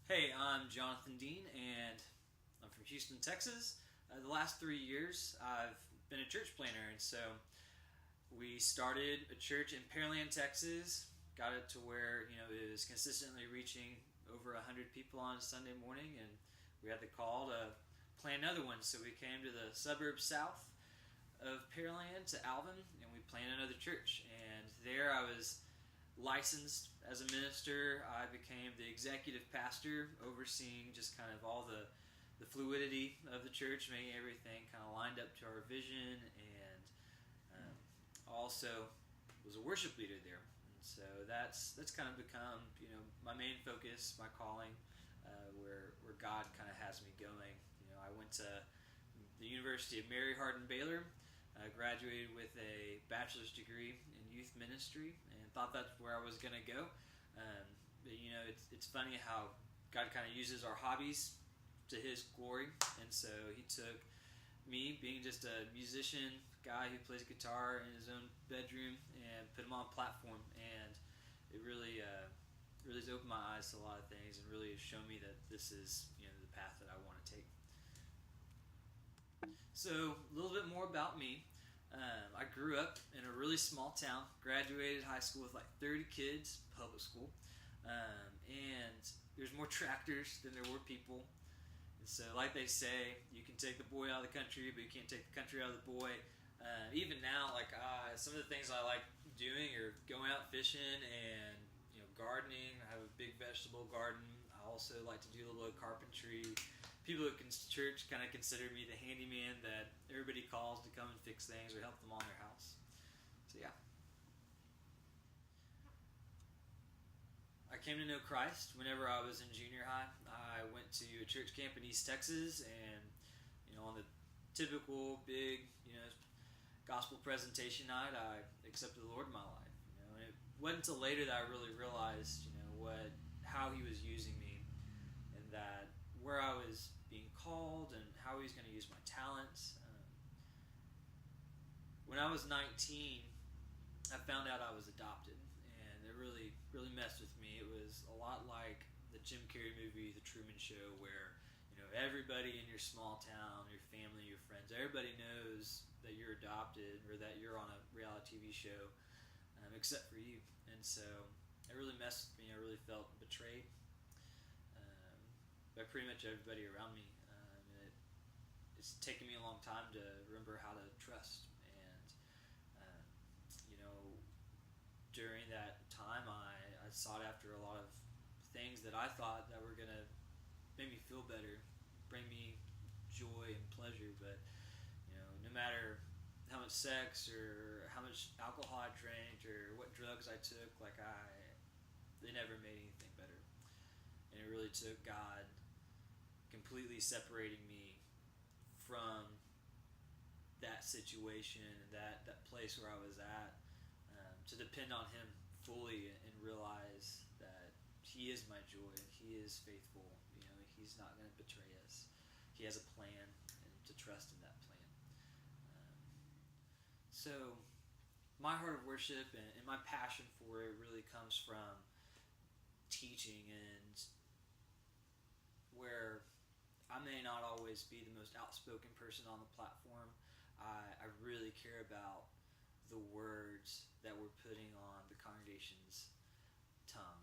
Hey, I'm Jonathan Dean, and I'm from Houston, Texas. The last 3 years, I've been a church planner, and so we started a church in Pearland, Texas. Got it to where it was consistently reaching over 100 people on a Sunday morning, and we had the call to plant another one. So we came to the suburbs south of Pearland to Alvin, and we planted another church. And there, I was licensed as a minister. I became the executive pastor, overseeing just kind of all the fluidity of the church, making everything kind of lined up to our vision, and also was a worship leader there. And so that's kind of become my main focus, my calling, where God kind of has me going. I went to the University of Mary Hardin-Baylor. I graduated with a bachelor's degree in youth ministry and thought that's where I was going to go. But it's funny how God kind of uses our hobbies to His glory. And so He took me, being just a musician guy who plays guitar in his own bedroom, and put him on a platform. And it really has opened my eyes to a lot of things, and really has shown me that this is the path that I want to take. So, a little bit more about me. I grew up in a really small town, graduated high school with like 30 kids, public school, and there's more tractors than there were people. And so, like they say, you can take the boy out of the country, but you can't take the country out of the boy. Even now, some of the things I like doing are going out fishing and gardening. I have a big vegetable garden. I also like to do a little bit of carpentry. People at church kind of consider me the handyman that everybody calls to come and fix things or help them on their house. So yeah. I came to know Christ whenever I was in junior high. I went to a church camp in East Texas, and on the typical big gospel presentation night, I accepted the Lord in my life. And it wasn't until later that I really realized how He was using me, and that where I was being called and how He was going to use my talents. When I was 19, I found out I was adopted, and it really, really messed with me. It was a lot like the Jim Carrey movie, The Truman Show, where everybody in your small town, your family, your friends, everybody knows that you're adopted or that you're on a reality TV show, except for you. And so it really messed with me. I really felt betrayed by pretty much everybody around me. It's taken me a long time to remember how to trust. And during that time, I sought after a lot of things that I thought that were going to make me feel better, bring me joy and pleasure. But no matter how much sex or how much alcohol I drank or what drugs I took, they never made anything better. And it really took God completely separating me from that situation and that place where I was at, to depend on Him fully and realize that He is my joy and He is faithful. He's not going to betray us. He has a plan, and to trust in that plan. So my heart of worship and my passion for it really comes from teaching, and where I may not always be the most outspoken person on the platform, I really care about the words that we're putting on the congregation's tongue.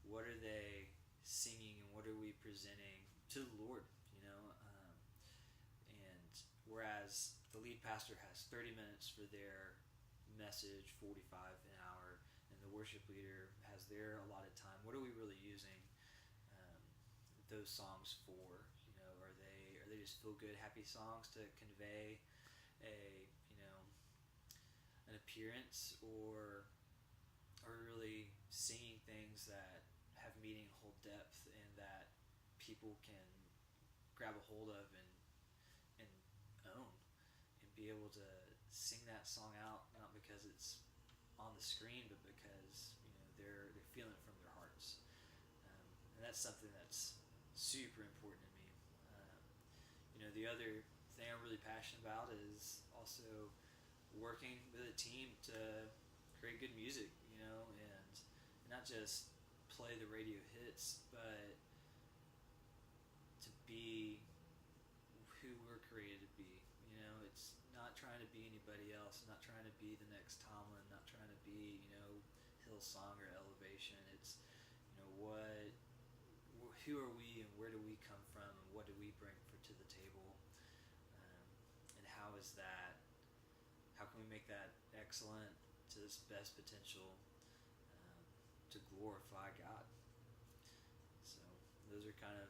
What are they singing, and what are we presenting to the Lord? And whereas the lead pastor has 30 minutes for their message, 45 an hour, and the worship leader has their allotted time, what are we really using those songs for? Are they just feel good, happy songs to convey an appearance, or are we really singing things that have meaning, hold depth, and that people can grab a hold of and own, and be able to sing that song out, not because it's on the screen, but because they're feeling it from their hearts. And that's something that's super important to me. The other thing I'm really passionate about is also working with a team to create good music, and not just play the radio hits, but created to be. It's not trying to be anybody else, not trying to be the next Tomlin, not trying to be, Hillsong or Elevation. It's, what, who are we and where do we come from and what do we bring to the table, and how is that? How can we make that excellent to its best potential, to glorify God? So those are kind of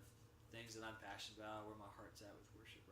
things that I'm passionate about, where my heart's at with worship.